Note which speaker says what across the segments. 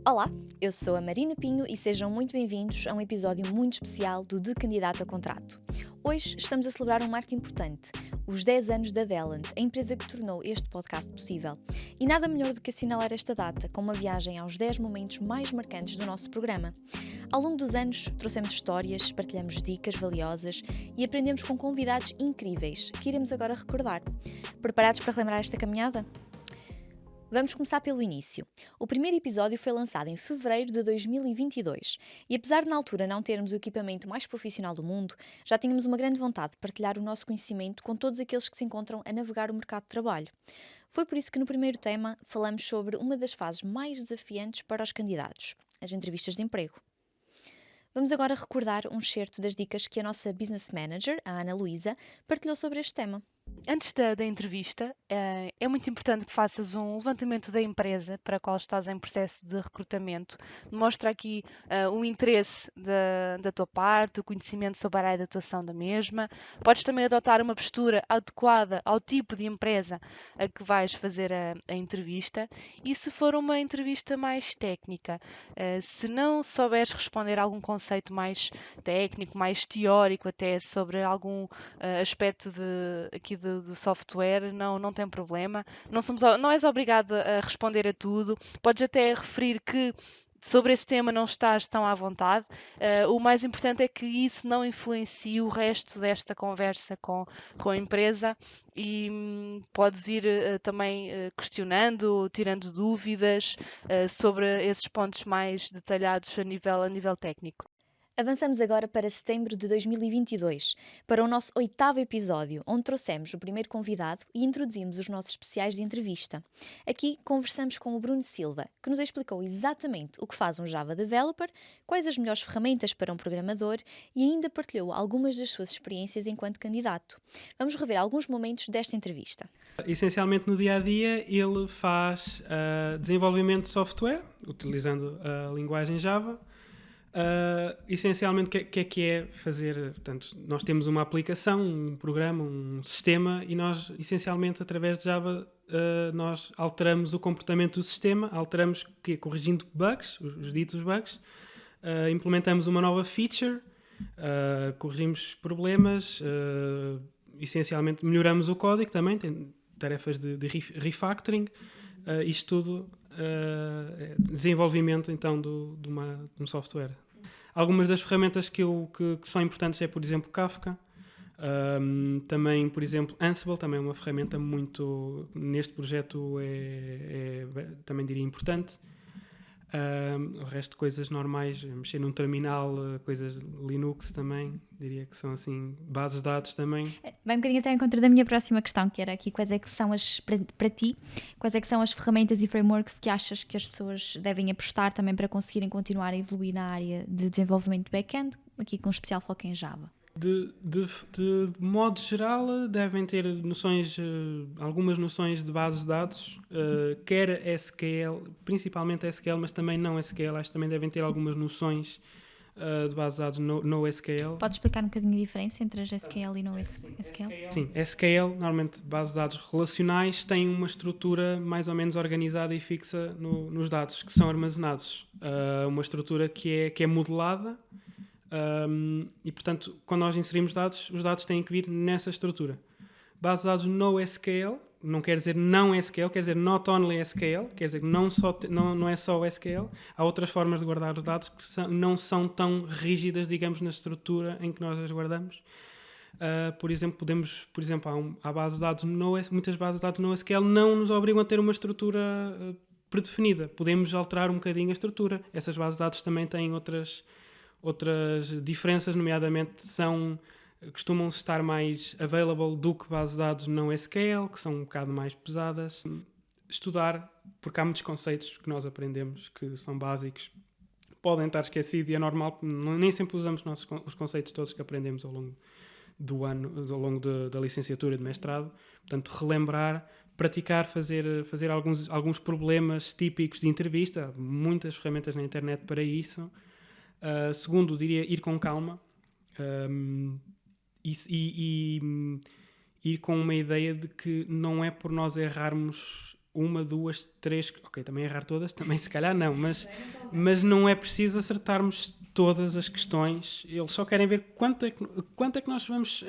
Speaker 1: Olá, eu sou a Marina Pinho e sejam muito bem-vindos a um episódio muito especial do De Candidato a Contrato. Hoje estamos a celebrar um marco importante, os 10 anos da Delland, a empresa que tornou este podcast possível. E nada melhor do que assinalar esta data com uma viagem aos 10 momentos mais marcantes do nosso programa. Ao longo dos anos, trouxemos histórias, partilhamos dicas valiosas e aprendemos com convidados incríveis que iremos agora recordar. Preparados para relembrar esta caminhada? Vamos começar pelo início. O primeiro episódio foi lançado em fevereiro de 2022 e apesar de na altura não termos o equipamento mais profissional do mundo, já tínhamos uma grande vontade de partilhar o nosso conhecimento com todos aqueles que se encontram a navegar o mercado de trabalho. Foi por isso que no primeiro tema falamos sobre uma das fases mais desafiantes para os candidatos, as entrevistas de emprego. Vamos agora recordar um excerto das dicas que a nossa Business Manager, a Ana Luísa, partilhou sobre este tema.
Speaker 2: Antes da entrevista, é muito importante que faças um levantamento da empresa para a qual estás em processo de recrutamento. Mostra aqui o interesse da tua parte, o conhecimento sobre a área de atuação da mesma. Podes também adotar uma postura adequada ao tipo de empresa a que vais fazer a entrevista. E se for uma entrevista mais técnica, se não souberes responder a algum conceito mais técnico, mais teórico até sobre algum aspecto aqui de software, não tem problema. Não és obrigado a responder a tudo. Podes até referir que sobre esse tema não estás tão à vontade. O mais importante é que isso não influencie o resto desta conversa com a empresa e podes ir também questionando, tirando dúvidas sobre esses pontos mais detalhados a nível técnico.
Speaker 1: Avançamos agora para setembro de 2022, para o nosso 8º episódio, onde trouxemos o primeiro convidado e introduzimos os nossos especiais de entrevista. Aqui conversamos com o Bruno Silva, que nos explicou exatamente o que faz um Java Developer, quais as melhores ferramentas para um programador e ainda partilhou algumas das suas experiências enquanto candidato. Vamos rever alguns momentos desta entrevista.
Speaker 3: Essencialmente no dia-a-dia ele faz desenvolvimento de software, utilizando a linguagem Java. Essencialmente o que é fazer, portanto, nós temos uma aplicação, um programa, um sistema e nós essencialmente através de Java nós alteramos o comportamento do sistema, alteramos corrigindo bugs, os ditos bugs, implementamos uma nova feature, corrigimos problemas, essencialmente melhoramos o código também, tem tarefas de refactoring, isto tudo desenvolvimento então de um software. Algumas das ferramentas que são importantes é, por exemplo, Kafka. Também, por exemplo, Ansible, também é uma ferramenta muito, neste projeto, também diria importante. O resto de coisas normais, mexer num terminal, coisas Linux também, diria que são assim, bases de dados também.
Speaker 1: Vai um bocadinho até ao encontro da minha próxima questão, que era aqui quais é que são para ti, quais é que são as ferramentas e frameworks que achas que as pessoas devem apostar também para conseguirem continuar a evoluir na área de desenvolvimento de back-end, aqui com um especial foco em Java.
Speaker 3: De modo geral, devem ter noções, algumas noções de bases de dados, quer SQL, principalmente SQL, mas também não SQL. Acho que também devem ter algumas noções de bases de dados no SQL.
Speaker 1: Podes explicar um bocadinho a diferença entre as SQL e não SQL?
Speaker 3: Sim, SQL, normalmente bases de dados relacionais, têm uma estrutura mais ou menos organizada e fixa nos dados que são armazenados. Uma estrutura que é modelada. E portanto, quando nós inserimos dados, os dados têm que vir nessa estrutura. Base de dados no SQL não quer dizer não SQL, quer dizer not only SQL, quer dizer que não é só o SQL. Há outras formas de guardar os dados que não são tão rígidas, digamos, na estrutura em que nós as guardamos. Por exemplo, há bases de dados muitas bases de dados no SQL não nos obrigam a ter uma estrutura predefinida. Podemos alterar um bocadinho a estrutura. Essas bases de dados também têm outras diferenças, nomeadamente costumam estar mais available do que bases de dados não SQL, que são um bocado mais pesadas. Estudar, porque há muitos conceitos que nós aprendemos que são básicos, podem estar esquecidos e é normal, nem sempre usamos os conceitos todos que aprendemos ao longo do ano, ao longo da licenciatura e de mestrado. Portanto, relembrar, praticar, fazer alguns problemas típicos de entrevista. Há muitas ferramentas na internet para isso. Segundo, diria ir com calma e ir com uma ideia de que não é por nós errarmos uma, duas, três, ok, também errar todas, também se calhar não, mas não é preciso acertarmos todas as questões, eles só querem ver quanto é que nós vamos,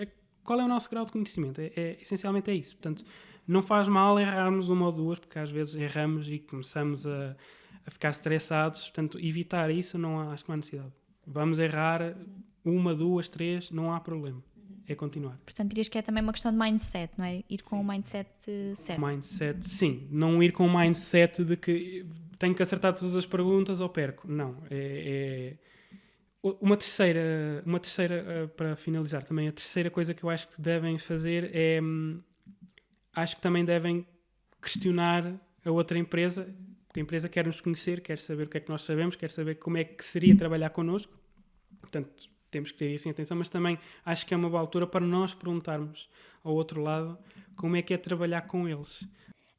Speaker 3: qual é o nosso grau de conhecimento, essencialmente é isso. Portanto, não faz mal errarmos uma ou duas, porque às vezes erramos e começamos a ficar estressados, portanto, evitar isso acho que não há necessidade. Vamos errar uma, duas, três, não há problema. É continuar.
Speaker 1: Portanto, dirias que é também uma questão de mindset, não é? Ir com o mindset certo.
Speaker 3: Mindset, sim. Não ir com o mindset de que tenho que acertar todas as perguntas ou perco. Não. Uma terceira, para finalizar também, a terceira coisa que eu acho que devem fazer é... acho que também devem questionar a outra empresa, porque a empresa quer nos conhecer, quer saber o que é que nós sabemos, quer saber como é que seria trabalhar connosco. Portanto, temos que ter isso em atenção, mas também acho que é uma boa altura para nós perguntarmos ao outro lado como é que é trabalhar com eles.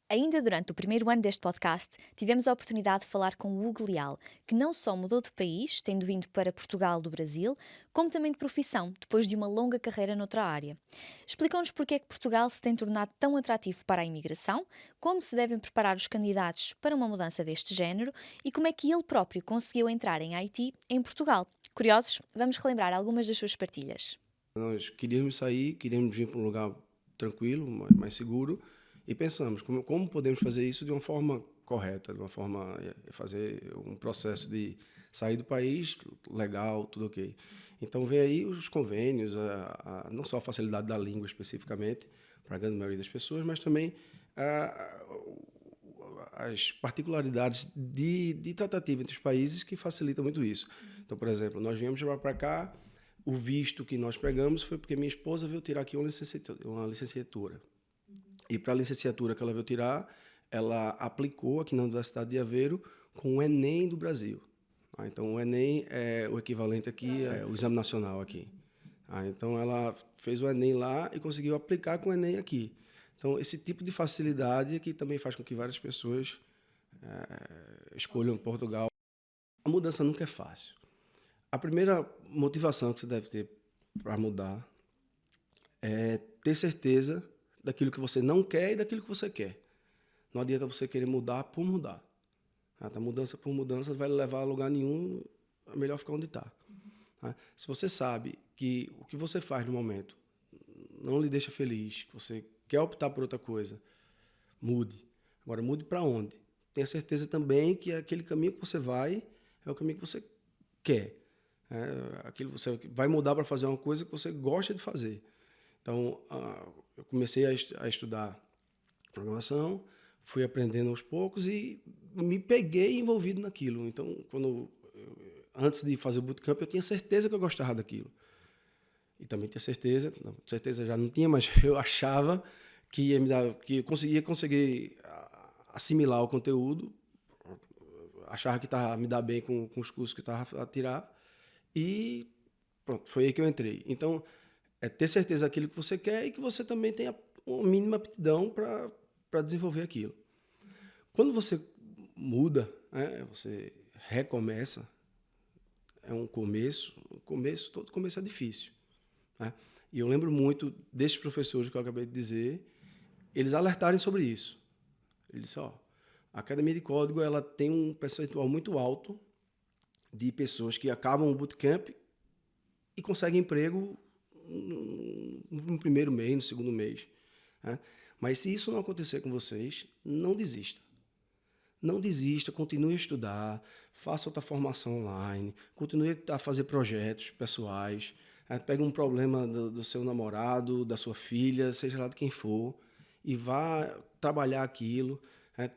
Speaker 1: Ainda durante o primeiro ano deste podcast, tivemos a oportunidade de falar com o Hugo Leal, que não só mudou de país, tendo vindo para Portugal do Brasil, como também de profissão, depois de uma longa carreira noutra área. Explicou-nos porque é que Portugal se tem tornado tão atrativo para a imigração, como se devem preparar os candidatos para uma mudança deste género e como é que ele próprio conseguiu entrar em IT em Portugal. Curiosos? Vamos relembrar algumas das suas partilhas.
Speaker 4: Nós queríamos sair, queríamos vir para um lugar tranquilo, mais seguro, e pensamos como podemos fazer isso de uma forma correta, de uma forma fazer um processo de sair do país legal, tudo ok. Então vem aí os convênios, não só a facilidade da língua especificamente para a grande maioria das pessoas, mas também as particularidades de tratativa entre os países que facilitam muito isso. Então, por exemplo, nós viemos para cá, o visto que nós pegamos foi porque minha esposa veio tirar aqui uma licenciatura. E para a licenciatura que ela veio tirar, ela aplicou aqui na Universidade de Aveiro com o Enem do Brasil. Então, o Enem é o equivalente aqui, é o Exame Nacional aqui. Então, ela fez o Enem lá e conseguiu aplicar com o Enem aqui. Então, esse tipo de facilidade é que também faz com que várias pessoas escolham Portugal. A mudança nunca é fácil. A primeira motivação que você deve ter para mudar é ter certeza daquilo que você não quer e daquilo que você quer. Não adianta você querer mudar por mudar. A mudança por mudança vai levar a lugar nenhum, é melhor ficar onde está. Se você sabe que o que você faz no momento não lhe deixa feliz, que você quer optar por outra coisa, mude. Agora, mude para onde? Tenha certeza também que aquele caminho que você vai é o caminho que você quer. Aquilo você vai mudar para fazer uma coisa que você gosta de fazer. Então, eu comecei a estudar programação, fui aprendendo aos poucos e me peguei envolvido naquilo. Então, antes de fazer o bootcamp, eu tinha certeza que eu gostava daquilo. E também tinha certeza já não tinha, mas eu achava que eu conseguir assimilar o conteúdo, achava que me dar bem com os cursos que eu estava a tirar, e pronto, foi aí que eu entrei. Então, é ter certeza daquilo que você quer e que você também tenha uma mínima aptidão para desenvolver aquilo. Quando você muda, você recomeça, é um começo, todo começo é difícil. E eu lembro muito desses professores que eu acabei de dizer, eles alertarem sobre isso. Eles disseram, a Academia de Código ela tem um percentual muito alto de pessoas que acabam o bootcamp e conseguem emprego no primeiro mês, no segundo mês. Mas se isso não acontecer com vocês, não desista. Não desista, continue a estudar, faça outra formação online, continue a fazer projetos pessoais, pegue um problema do seu namorado, da sua filha, seja lá de quem for, e vá trabalhar aquilo,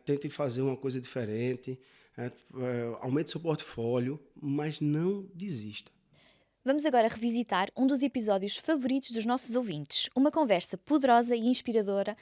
Speaker 4: tente fazer uma coisa diferente, aumente seu portfólio, mas não desista.
Speaker 1: Vamos agora revisitar um dos episódios favoritos dos nossos ouvintes, uma conversa poderosa e inspiradora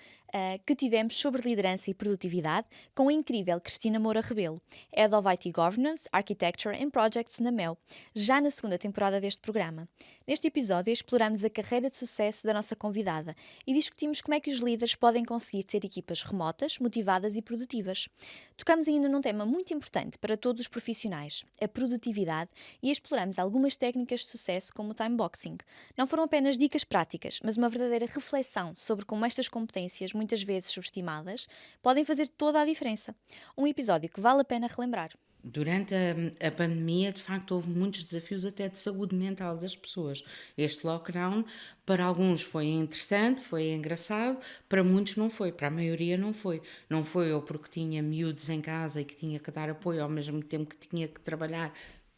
Speaker 1: que tivemos sobre liderança e produtividade com a incrível Cristina Moura Rebelo, Head of IT Governance, Architecture and Projects na Mel, já na segunda temporada deste programa. Neste episódio exploramos a carreira de sucesso da nossa convidada e discutimos como é que os líderes podem conseguir ter equipas remotas, motivadas e produtivas. Tocamos ainda num tema muito importante para todos os profissionais, a produtividade, e exploramos algumas técnicas de sucesso como o timeboxing. Não foram apenas dicas práticas, mas uma verdadeira reflexão sobre como estas competências muitas vezes subestimadas, podem fazer toda a diferença. Um episódio que vale a pena relembrar.
Speaker 5: Durante a pandemia, de facto, houve muitos desafios até de saúde mental das pessoas. Este lockdown, para alguns foi interessante, foi engraçado, para muitos não foi, para a maioria não foi. Não foi ou porque tinha miúdos em casa e que tinha que dar apoio ao mesmo tempo que tinha que trabalhar.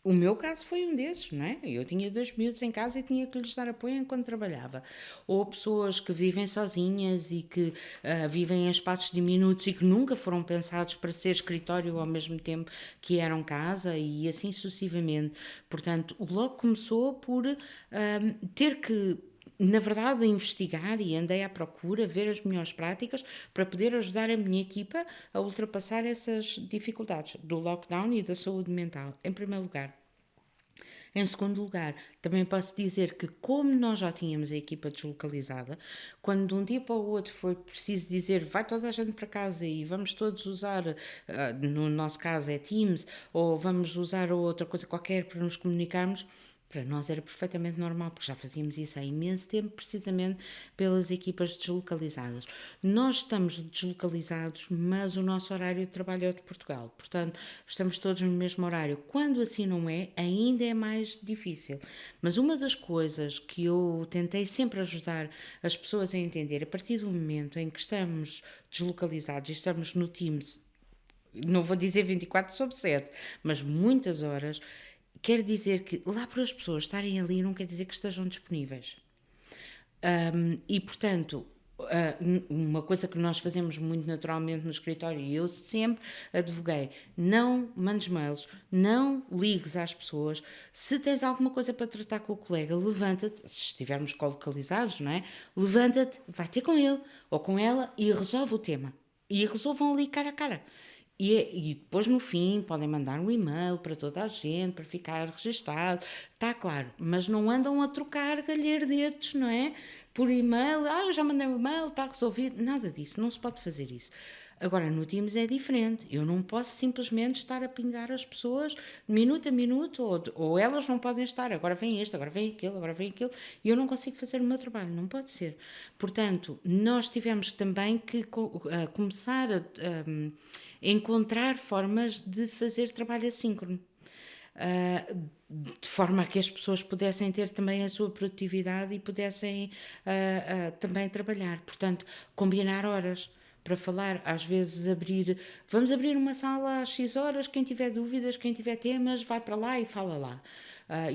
Speaker 5: O meu caso foi um desses, não é? Eu tinha 2 miúdos em casa e tinha que lhes dar apoio enquanto trabalhava. Ou pessoas que vivem sozinhas e que vivem em espaços diminutos e que nunca foram pensados para ser escritório ao mesmo tempo que eram casa e assim sucessivamente. Portanto, o blog começou por ter que, na verdade, investigar, e andei à procura, ver as melhores práticas para poder ajudar a minha equipa a ultrapassar essas dificuldades do lockdown e da saúde mental, em primeiro lugar. Em segundo lugar, também posso dizer que, como nós já tínhamos a equipa deslocalizada, quando de um dia para o outro foi preciso dizer vai toda a gente para casa e vamos todos usar, no nosso caso é Teams, ou vamos usar outra coisa qualquer para nos comunicarmos, para nós era perfeitamente normal, porque já fazíamos isso há imenso tempo, precisamente pelas equipas deslocalizadas. Nós estamos deslocalizados, mas o nosso horário de trabalho é o de Portugal. Portanto, estamos todos no mesmo horário. Quando assim não é, ainda é mais difícil. Mas uma das coisas que eu tentei sempre ajudar as pessoas a entender, a partir do momento em que estamos deslocalizados e estamos no Teams, não vou dizer 24/7, mas muitas horas, quer dizer que lá para as pessoas estarem ali não quer dizer que estejam disponíveis. E, portanto, uma coisa que nós fazemos muito naturalmente no escritório, e eu sempre advoguei, não mandes mails, não ligues às pessoas. Se tens alguma coisa para tratar com o colega, levanta-te, se estivermos colocalizados, não é? Levanta-te, vai ter com ele ou com ela e resolve o tema. E resolvam ali cara a cara. E depois no fim podem mandar um e-mail para toda a gente, para ficar registado, está claro, mas não andam a trocar galhardetes, não é? Por e-mail, eu já mandei um e-mail, está resolvido, nada disso, não se pode fazer isso. Agora, no Teams é diferente, eu não posso simplesmente estar a pingar as pessoas de minuto a minuto, ou elas não podem estar, agora vem este, agora vem aquilo, e eu não consigo fazer o meu trabalho, não pode ser. Portanto, nós tivemos também que começar a encontrar formas de fazer trabalho assíncrono, de forma a que as pessoas pudessem ter também a sua produtividade e pudessem também trabalhar. Portanto, combinar horas para falar, às vezes vamos abrir uma sala às X horas, quem tiver dúvidas, quem tiver temas, vai para lá e fala lá.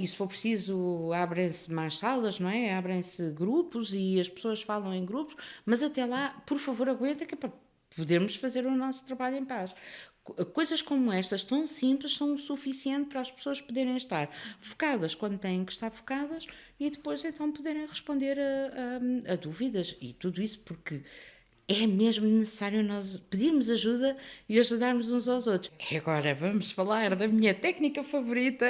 Speaker 5: E se for preciso, abrem-se mais salas, não é? Abrem-se grupos e as pessoas falam em grupos, mas até lá, por favor, aguenta, que é para podermos fazer o nosso trabalho em paz. Coisas como estas, tão simples, são o suficiente para as pessoas poderem estar focadas quando têm que estar focadas e depois então poderem responder a dúvidas e tudo isso, porque é mesmo necessário nós pedirmos ajuda e ajudarmos uns aos outros. E agora vamos falar da minha técnica favorita,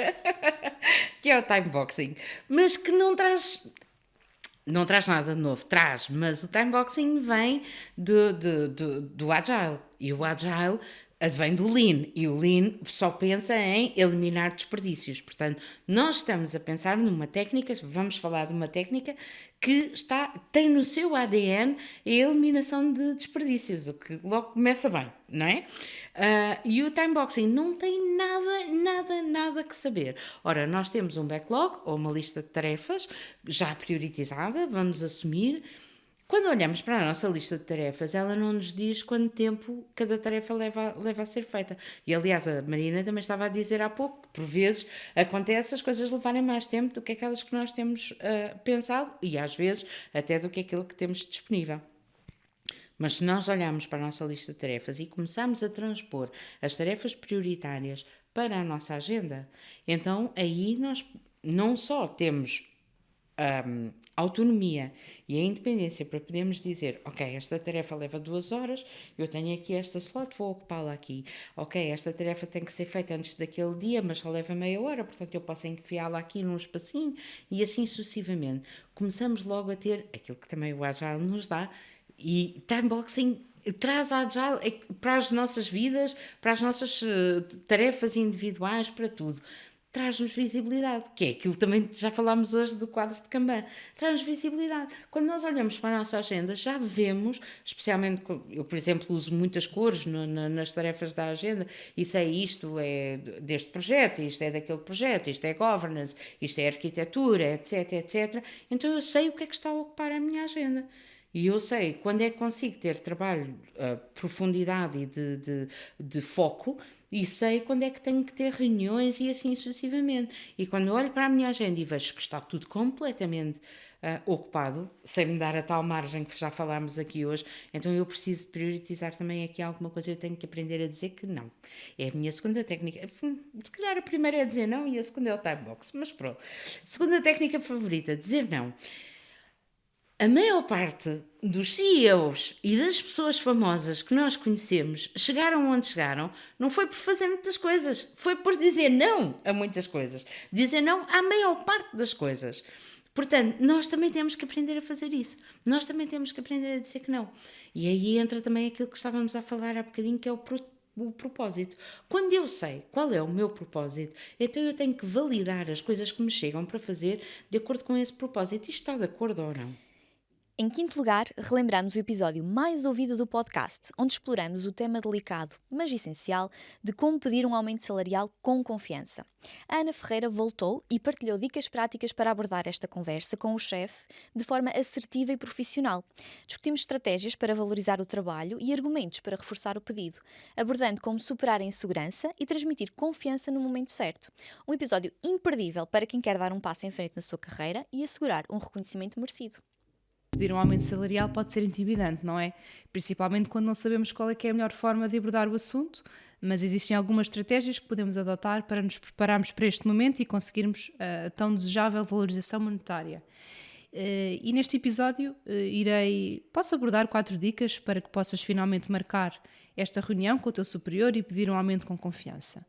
Speaker 5: que é o timeboxing, mas que não traz nada de novo, mas o timeboxing vem do Agile, e o Agile advém do Lean, e o Lean só pensa em eliminar desperdícios. Portanto, nós estamos a pensar numa técnica, vamos falar de uma técnica que tem no seu ADN a eliminação de desperdícios, o que logo começa bem, não é? E o timeboxing não tem nada que saber. Ora, nós temos um backlog, ou uma lista de tarefas, já prioritizada, vamos assumir. Quando olhamos para a nossa lista de tarefas, ela não nos diz quanto tempo cada tarefa leva a ser feita. E, aliás, a Marina também estava a dizer há pouco que, por vezes, acontece as coisas levarem mais tempo do que aquelas que nós temos pensado e, às vezes, até do que aquilo que temos disponível. Mas se nós olharmos para a nossa lista de tarefas e começarmos a transpor as tarefas prioritárias para a nossa agenda, então aí nós não só temos autonomia e a independência para podermos dizer, ok, esta tarefa leva 2 horas, eu tenho aqui esta slot, vou ocupá-la aqui. Ok, esta tarefa tem que ser feita antes daquele dia, mas só leva meia hora, portanto eu posso enfiá-la aqui num espacinho e assim sucessivamente. Começamos logo a ter aquilo que também o Agile nos dá, e timeboxing traz a Agile para as nossas vidas, para as nossas tarefas individuais, para tudo. traz-nos visibilidade, que é aquilo também que já falámos hoje do quadro de Kanban, traz-nos visibilidade. Quando nós olhamos para a nossa agenda, já vemos, especialmente, eu, por exemplo, uso muitas cores nas tarefas da agenda, e sei isto é deste projeto, isto é daquele projeto, isto é governance, isto é arquitetura, etc, etc. Então eu sei o que é que está a ocupar a minha agenda. E eu sei quando é que consigo ter trabalho, profundidade e de foco, e sei quando é que tenho que ter reuniões e assim sucessivamente. E quando olho para a minha agenda e vejo que está tudo completamente ocupado, sem me dar a tal margem que já falámos aqui hoje, então eu preciso de priorizar também aqui alguma coisa. Eu tenho que aprender a dizer que não. É a minha segunda técnica. Se calhar a primeira é dizer não e a segunda é o time box, mas pronto. Segunda técnica favorita, dizer não. A maior parte dos CEOs e das pessoas famosas que nós conhecemos chegaram onde chegaram, não foi por fazer muitas coisas, foi por dizer não a muitas coisas. Dizer não à maior parte das coisas. Portanto, nós também temos que aprender a fazer isso. Nós também temos que aprender a dizer que não. E aí entra também aquilo que estávamos a falar há bocadinho, que é o propósito. Quando eu sei qual é o meu propósito, então eu tenho que validar as coisas que me chegam para fazer de acordo com esse propósito. E está de acordo ou não?
Speaker 1: Em quinto lugar, relembramos o episódio mais ouvido do podcast, onde exploramos o tema delicado, mas essencial, de como pedir um aumento salarial com confiança. A Ana Ferreira voltou e partilhou dicas práticas para abordar esta conversa com o chefe de forma assertiva e profissional. Discutimos estratégias para valorizar o trabalho e argumentos para reforçar o pedido, abordando como superar a insegurança e transmitir confiança no momento certo. Um episódio imperdível para quem quer dar um passo em frente na sua carreira e assegurar um reconhecimento merecido.
Speaker 2: Pedir um aumento salarial pode ser intimidante, não é? Principalmente quando não sabemos qual é que é a melhor forma de abordar o assunto, mas existem algumas estratégias que podemos adotar para nos prepararmos para este momento e conseguirmos a tão desejável valorização monetária. E neste episódio posso abordar 4 dicas para que possas finalmente marcar esta reunião com o teu superior e pedir um aumento com confiança.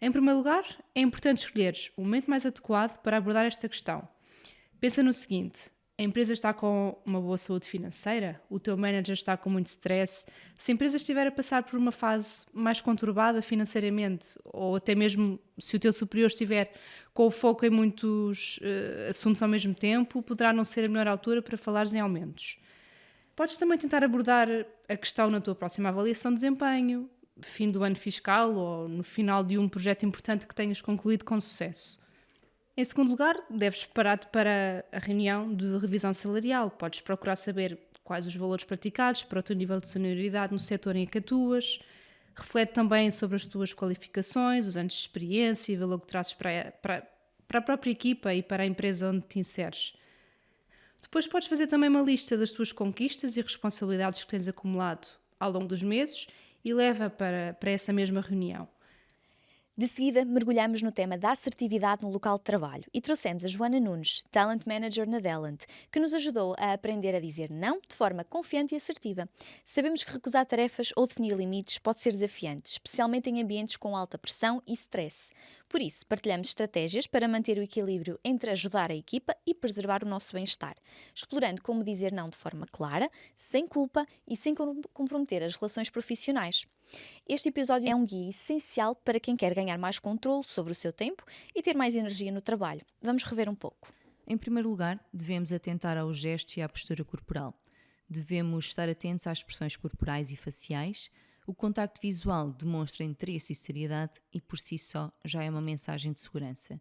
Speaker 2: Em primeiro lugar, é importante escolheres o momento mais adequado para abordar esta questão. Pensa no seguinte: a empresa está com uma boa saúde financeira? O teu manager está com muito stress? Se a empresa estiver a passar por uma fase mais conturbada financeiramente, ou até mesmo se o teu superior estiver com o foco em muitos assuntos ao mesmo tempo, poderá não ser a melhor altura para falares em aumentos. Podes também tentar abordar a questão na tua próxima avaliação de desempenho, fim do ano fiscal ou no final de um projeto importante que tenhas concluído com sucesso. Em segundo lugar, deves preparar-te para a reunião de revisão salarial. Podes procurar saber quais os valores praticados para o teu nível de senioridade no setor em que atuas. Reflete também sobre as tuas qualificações, os anos de experiência e o valor que trazes para a própria equipa e para a empresa onde te inseres. Depois podes fazer também uma lista das tuas conquistas e responsabilidades que tens acumulado ao longo dos meses e leva para essa mesma reunião.
Speaker 1: De seguida, mergulhamos no tema da assertividade no local de trabalho e trouxemos a Joana Nunes, Talent Manager na Dellant, que nos ajudou a aprender a dizer não de forma confiante e assertiva. Sabemos que recusar tarefas ou definir limites pode ser desafiante, especialmente em ambientes com alta pressão e stress. Por isso, partilhamos estratégias para manter o equilíbrio entre ajudar a equipa e preservar o nosso bem-estar, explorando como dizer não de forma clara, sem culpa e sem comprometer as relações profissionais. Este episódio é um guia essencial para quem quer ganhar mais controle sobre o seu tempo e ter mais energia no trabalho. Vamos rever um pouco.
Speaker 6: Em primeiro lugar, devemos atentar ao gesto e à postura corporal. Devemos estar atentos às expressões corporais e faciais. O contacto visual demonstra interesse e seriedade e, por si só, já é uma mensagem de segurança.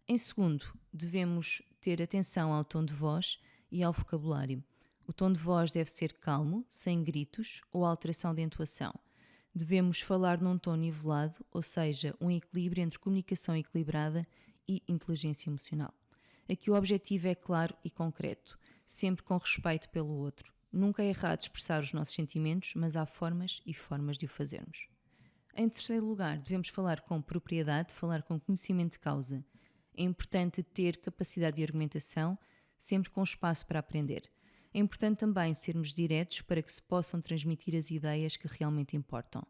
Speaker 6: Em segundo, devemos ter atenção ao tom de voz e ao vocabulário. O tom de voz deve ser calmo, sem gritos ou alteração de entoação. Devemos falar num tom nivelado, ou seja, um equilíbrio entre comunicação equilibrada e inteligência emocional. Aqui o objetivo é claro e concreto, sempre com respeito pelo outro. Nunca é errado expressar os nossos sentimentos, mas há formas e formas de o fazermos. Em terceiro lugar, devemos falar com propriedade, falar com conhecimento de causa. É importante ter capacidade de argumentação, sempre com espaço para aprender. É importante também sermos diretos para que se possam transmitir as ideias que realmente importam.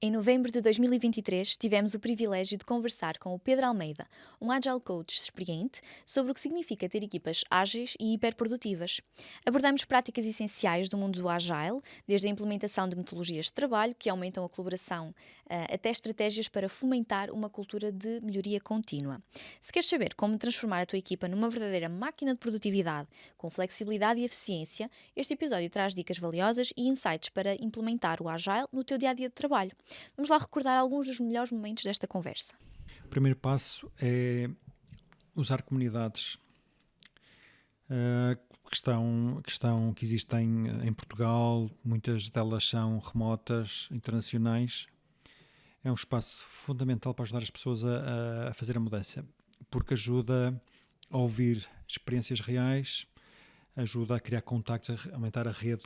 Speaker 1: Em novembro de 2023, tivemos o privilégio de conversar com o Pedro Almeida, um Agile Coach experiente, sobre o que significa ter equipas ágeis e hiperprodutivas. Abordamos práticas essenciais do mundo do Agile, desde a implementação de metodologias de trabalho que aumentam a colaboração, até estratégias para fomentar uma cultura de melhoria contínua. Se queres saber como transformar a tua equipa numa verdadeira máquina de produtividade, com flexibilidade e eficiência, este episódio traz dicas valiosas e insights para implementar o Agile no teu dia-a-dia de trabalho. Vamos lá recordar alguns dos melhores momentos desta conversa.
Speaker 7: O primeiro passo é usar comunidades que existem em Portugal, muitas delas são remotas, internacionais. É um espaço fundamental para ajudar as pessoas a fazer a mudança, porque ajuda a ouvir experiências reais, ajuda a criar contactos, a aumentar a rede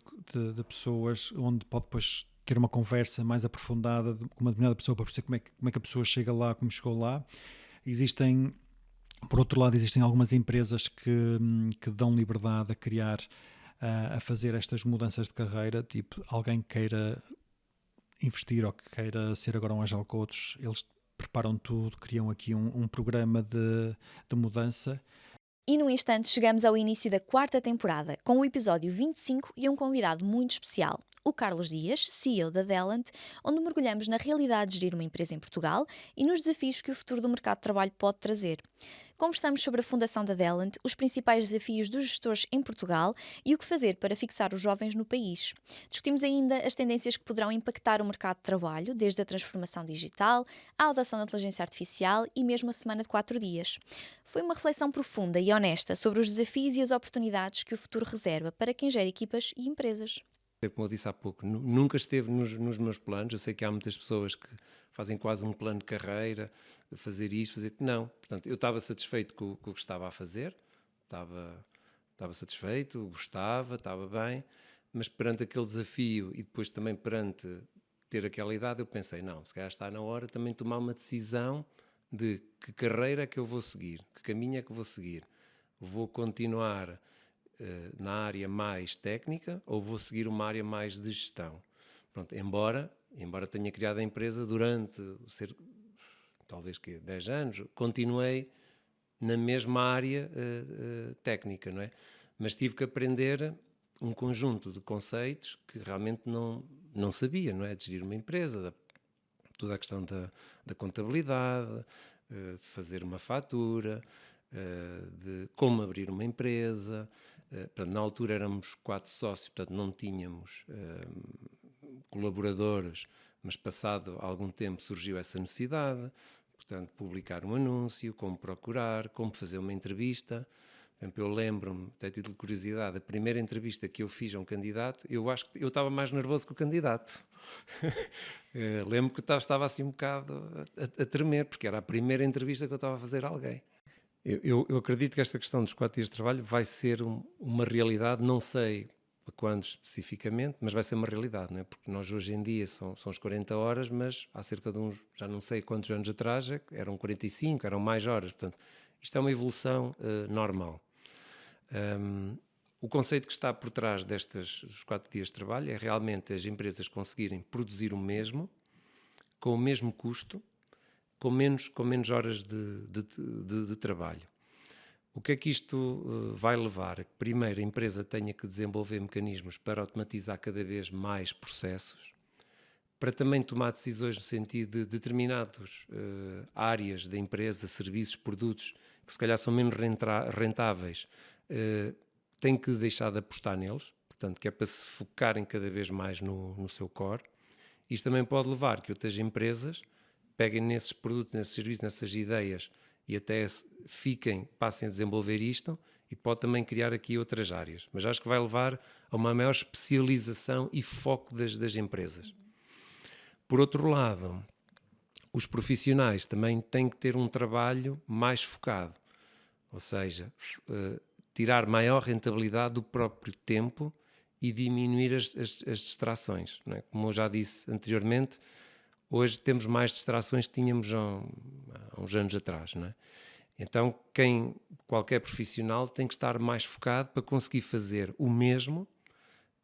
Speaker 7: de pessoas, onde pode depois ter uma conversa mais aprofundada com uma determinada pessoa para perceber como é que a pessoa chega lá, como chegou lá. Por outro lado, existem algumas empresas que dão liberdade a criar, a fazer estas mudanças de carreira, tipo alguém que queira investir ou que queira ser agora um Agile Coach, eles preparam tudo, criam aqui um programa de mudança.
Speaker 1: E num instante chegamos ao início da 4ª temporada, com o episódio 25 e um convidado muito especial, o Carlos Dias, CEO da Dellant, onde mergulhamos na realidade de gerir uma empresa em Portugal e nos desafios que o futuro do mercado de trabalho pode trazer. Conversamos sobre a fundação da Dellant, os principais desafios dos gestores em Portugal e o que fazer para fixar os jovens no país. Discutimos ainda as tendências que poderão impactar o mercado de trabalho, desde a transformação digital, à adoção da inteligência artificial e mesmo a semana de 4 dias. Foi uma reflexão profunda e honesta sobre os desafios e as oportunidades que o futuro reserva para quem gera equipas e empresas.
Speaker 8: Como eu disse há pouco, nunca esteve nos meus planos. Eu sei que há muitas pessoas que fazem quase um plano de carreira, fazer isto, fazer... Não, portanto, eu estava satisfeito com o que estava a fazer, estava satisfeito, gostava, estava bem, mas perante aquele desafio e depois também perante ter aquela idade, eu pensei, não, se calhar está na hora também de tomar uma decisão de que carreira é que eu vou seguir, que caminho é que vou seguir. Vou continuar na área mais técnica ou vou seguir uma área mais de gestão? Pronto, embora tenha criado a empresa durante talvez 10 anos, continuei na mesma área técnica, não é? Mas tive que aprender um conjunto de conceitos que realmente não sabia, não é? De gerir uma empresa, toda a questão da contabilidade, de fazer uma fatura, de como abrir uma empresa. Portanto, na altura éramos 4 sócios, portanto não tínhamos colaboradores, mas passado algum tempo surgiu essa necessidade, portanto publicar um anúncio, como procurar, como fazer uma entrevista. Por exemplo, eu lembro-me, até título de curiosidade, a primeira entrevista que eu fiz a um candidato, eu acho que eu estava mais nervoso que o candidato. Lembro que estava assim um bocado a tremer, porque era a primeira entrevista que eu estava a fazer a alguém. Eu acredito que esta questão dos 4 dias de trabalho vai ser uma realidade, não sei para quando especificamente, mas vai ser uma realidade, não é? Porque nós hoje em dia são as 40 horas, mas há cerca de uns, já não sei quantos anos atrás, eram 45, eram mais horas. Portanto, isto é uma evolução normal. O conceito que está por trás dos 4 dias de trabalho é realmente as empresas conseguirem produzir o mesmo, com o mesmo custo, com menos horas de trabalho. O que é que isto vai levar? A que primeiro a empresa tenha que desenvolver mecanismos para automatizar cada vez mais processos, para também tomar decisões no sentido de determinadas áreas da empresa, serviços, produtos, que se calhar são menos rentáveis, tem que deixar de apostar neles, portanto, que é para se focarem cada vez mais no seu core. Isto também pode levar que outras empresas peguem nesses produtos, nesses serviços, nessas ideias e até passem a desenvolver isto, e pode também criar aqui outras áreas. Mas acho que vai levar a uma maior especialização e foco das empresas. Por outro lado, os profissionais também têm que ter um trabalho mais focado, ou seja, tirar maior rentabilidade do próprio tempo e diminuir as distrações, não é? Como eu já disse anteriormente, hoje temos mais distrações que tínhamos há uns anos atrás, não é? Então, qualquer profissional tem que estar mais focado para conseguir fazer o mesmo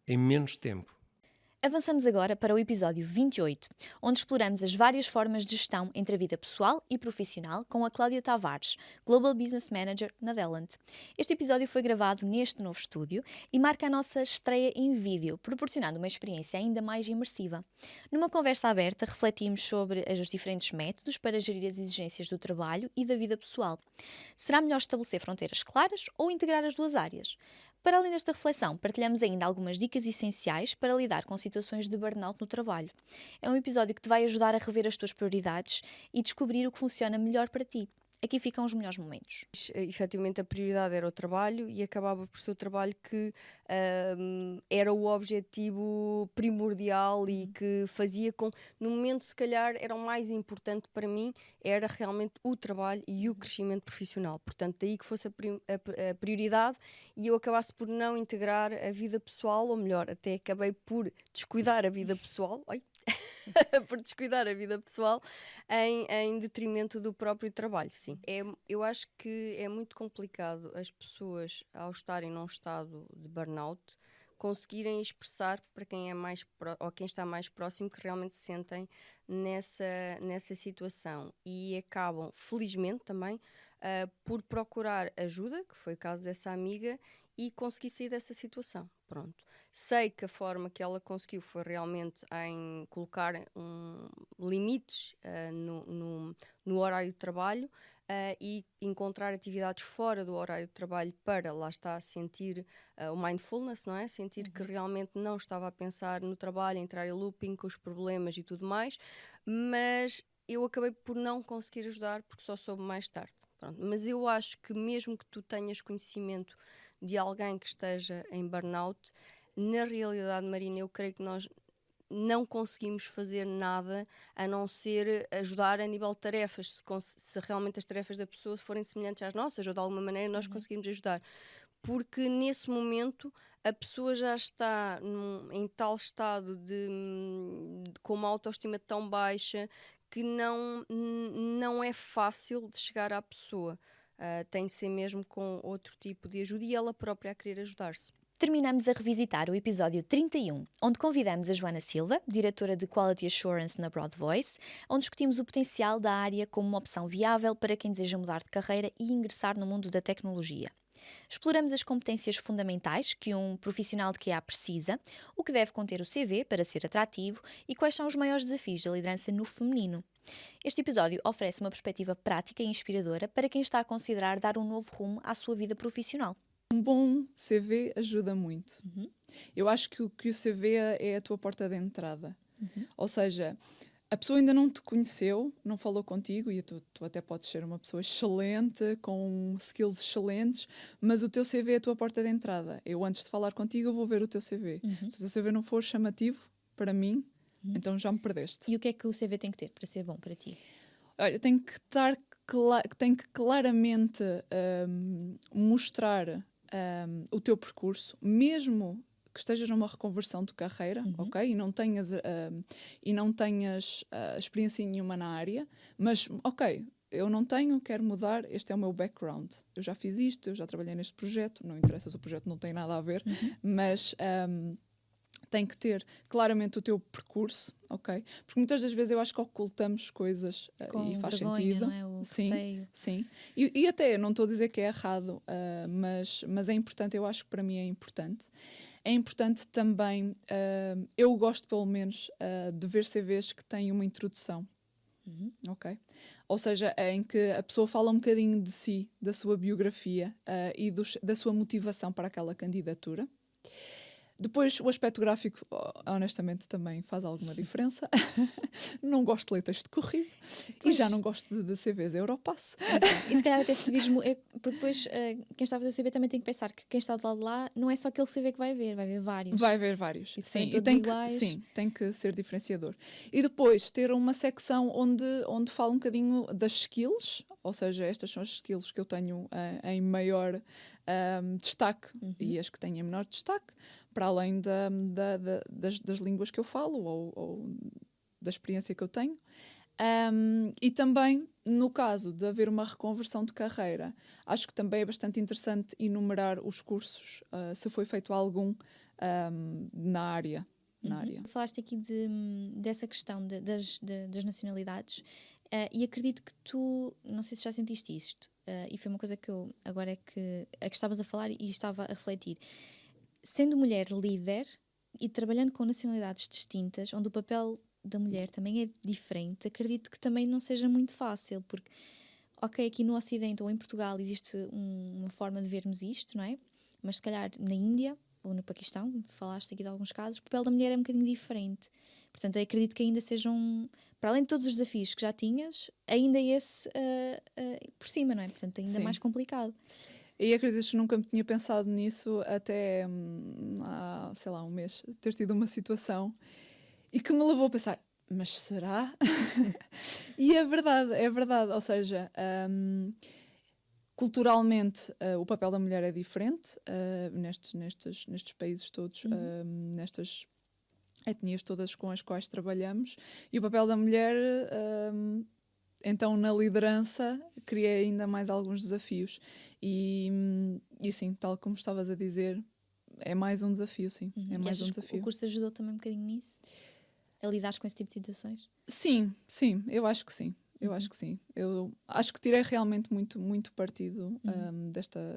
Speaker 8: em menos tempo.
Speaker 1: Avançamos agora para o episódio 28, onde exploramos as várias formas de gestão entre a vida pessoal e profissional com a Cláudia Tavares, Global Business Manager na Delant. Este episódio foi gravado neste novo estúdio e marca a nossa estreia em vídeo, proporcionando uma experiência ainda mais imersiva. Numa conversa aberta, refletimos sobre os diferentes métodos para gerir as exigências do trabalho e da vida pessoal. Será melhor estabelecer fronteiras claras ou integrar as duas áreas? Para além desta reflexão, partilhamos ainda algumas dicas essenciais para lidar com situações de burnout no trabalho. É um episódio que te vai ajudar a rever as tuas prioridades e descobrir o que funciona melhor para ti. Aqui ficam os melhores momentos.
Speaker 9: Efetivamente a prioridade era o trabalho e acabava por ser o trabalho que era o objetivo primordial e que fazia com, no momento se calhar era o mais importante para mim, era realmente o trabalho e o crescimento profissional. Portanto, daí que fosse a prioridade e eu acabasse por não integrar a vida pessoal, ou melhor, até acabei por descuidar a vida pessoal, por descuidar a vida pessoal em detrimento do próprio trabalho, sim. Eu acho que é muito complicado as pessoas, ao estarem num estado de burnout, conseguirem expressar para quem é ou quem está mais próximo que realmente se sentem nessa situação e acabam, felizmente também, por procurar ajuda, que foi o caso dessa amiga, e conseguir sair dessa situação. Pronto. Sei que a forma que ela conseguiu foi realmente em colocar limites no horário de trabalho e encontrar atividades fora do horário de trabalho para, lá está, sentir o mindfulness, não é? Sentir que realmente não estava a pensar no trabalho, entrar em looping com os problemas e tudo mais, mas eu acabei por não conseguir ajudar porque só soube mais tarde. Pronto. Mas eu acho que mesmo que tu tenhas conhecimento de alguém que esteja em burnout, na realidade, Marina, eu creio que nós não conseguimos fazer nada a não ser ajudar a nível de tarefas, se realmente as tarefas da pessoa forem semelhantes às nossas ou de alguma maneira nós conseguimos ajudar. Porque nesse momento a pessoa já está em tal estado com uma autoestima tão baixa que não é fácil de chegar à pessoa. Tem de ser mesmo com outro tipo de ajuda e ela própria a querer ajudar-se.
Speaker 1: Terminamos a revisitar o episódio 31, onde convidamos a Joana Silva, diretora de Quality Assurance na Broad Voice, onde discutimos o potencial da área como uma opção viável para quem deseja mudar de carreira e ingressar no mundo da tecnologia. Exploramos as competências fundamentais que um profissional de QA precisa, o que deve conter o CV para ser atrativo e quais são os maiores desafios da liderança no feminino. Este episódio oferece uma perspectiva prática e inspiradora para quem está a considerar dar um novo rumo à sua vida profissional.
Speaker 10: Um bom CV ajuda muito. Eu acho que o CV é a tua porta de entrada. Ou seja, a pessoa ainda não te conheceu, não falou contigo, e tu até podes ser uma pessoa excelente, com skills excelentes, mas o teu CV é a tua porta de entrada. Eu, antes de falar contigo, eu vou ver o teu CV. Se o teu CV não for chamativo, para mim, então já me perdeste.
Speaker 1: E o que é que o CV tem que ter para ser bom para ti?
Speaker 10: Olha, tem que claramente mostrar o teu percurso, mesmo que estejas numa reconversão de carreira, ok? E não tenhas experiência nenhuma na área, mas, ok, eu não tenho, quero mudar, este é o meu background. Eu já fiz isto, eu já trabalhei neste projeto, não interessa se o projeto não tem nada a ver, mas tem que ter claramente o teu percurso, ok? Porque muitas das vezes eu acho que ocultamos coisas e faz
Speaker 1: vergonha,
Speaker 10: sentido.
Speaker 1: Não é? O
Speaker 10: sim,
Speaker 1: receio.
Speaker 10: sim. E até, não estou a dizer que é errado, mas é importante, eu acho que para mim é importante. É importante também, eu gosto pelo menos de ver CVs que têm uma introdução, ok? Ou seja, em que a pessoa fala um bocadinho de si, da sua biografia e da sua motivação para aquela candidatura. Depois, o aspecto gráfico, honestamente, também faz alguma diferença. Não gosto de ler texto corrido e já não gosto de CVs Europass.
Speaker 1: E se calhar até civismo, porque depois quem está a fazer o CV também tem que pensar que quem está do lado de lá não é só aquele CV que vai ver vários.
Speaker 10: Vai haver vários,
Speaker 1: e
Speaker 10: sim.
Speaker 1: E
Speaker 10: tem que ser diferenciador. E depois, ter uma secção onde fala um bocadinho das skills, ou seja, estas são as skills que eu tenho em maior destaque e as que tenho em menor destaque, para além das línguas que eu falo ou da experiência que eu tenho. E também, no caso de haver uma reconversão de carreira, acho que também é bastante interessante enumerar os cursos, se foi feito algum na área. na área.
Speaker 1: Falaste aqui dessa questão das nacionalidades e acredito que tu, não sei se já sentiste isto, e foi uma coisa que eu, agora é que estavas a falar e estava a refletir. Sendo mulher líder e trabalhando com nacionalidades distintas, onde o papel da mulher também é diferente, acredito que também não seja muito fácil, porque, ok, aqui no Ocidente ou em Portugal existe uma forma de vermos isto, não é? Mas se calhar na Índia ou no Paquistão, falaste aqui de alguns casos, o papel da mulher é um bocadinho diferente. Portanto, eu acredito que ainda sejam, para além de todos os desafios que já tinhas, ainda esse por cima, não é? Portanto, ainda
Speaker 10: Sim.
Speaker 1: mais complicado.
Speaker 10: E acreditas que nunca me tinha pensado nisso até há, sei lá, um mês, ter tido uma situação e que me levou a pensar, mas será? E é verdade. Ou seja, culturalmente o papel da mulher é diferente nestes países todos, nestas etnias todas com as quais trabalhamos, e o papel da mulher, então, na liderança, cria ainda mais alguns desafios. E sim, tal como estavas a dizer, é mais um desafio, sim. É mais um desafio.
Speaker 1: O curso ajudou também um bocadinho nisso? A lidar com esse tipo de situações?
Speaker 10: Sim, eu acho que sim. Eu acho que sim. Eu acho que tirei realmente muito partido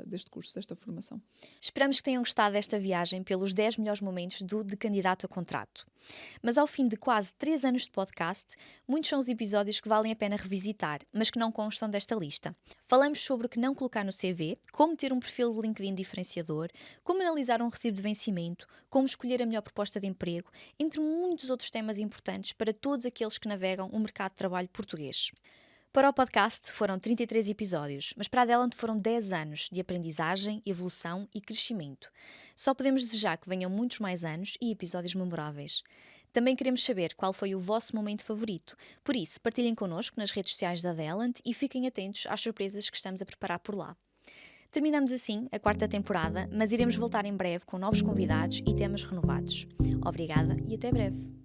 Speaker 10: deste curso, desta formação.
Speaker 1: Esperamos que tenham gostado desta viagem pelos 10 melhores momentos de candidato a contrato. Mas ao fim de quase 3 anos de podcast, muitos são os episódios que valem a pena revisitar, mas que não constam desta lista. Falamos sobre o que não colocar no CV, como ter um perfil de LinkedIn diferenciador, como analisar um recibo de vencimento, como escolher a melhor proposta de emprego, entre muitos outros temas importantes para todos aqueles que navegam o mercado de trabalho português. Para o podcast foram 33 episódios, mas para a Adelante foram 10 anos de aprendizagem, evolução e crescimento. Só podemos desejar que venham muitos mais anos e episódios memoráveis. Também queremos saber qual foi o vosso momento favorito, por isso partilhem connosco nas redes sociais da Adelante e fiquem atentos às surpresas que estamos a preparar por lá. Terminamos assim a 4ª temporada, mas iremos voltar em breve com novos convidados e temas renovados. Obrigada e até breve!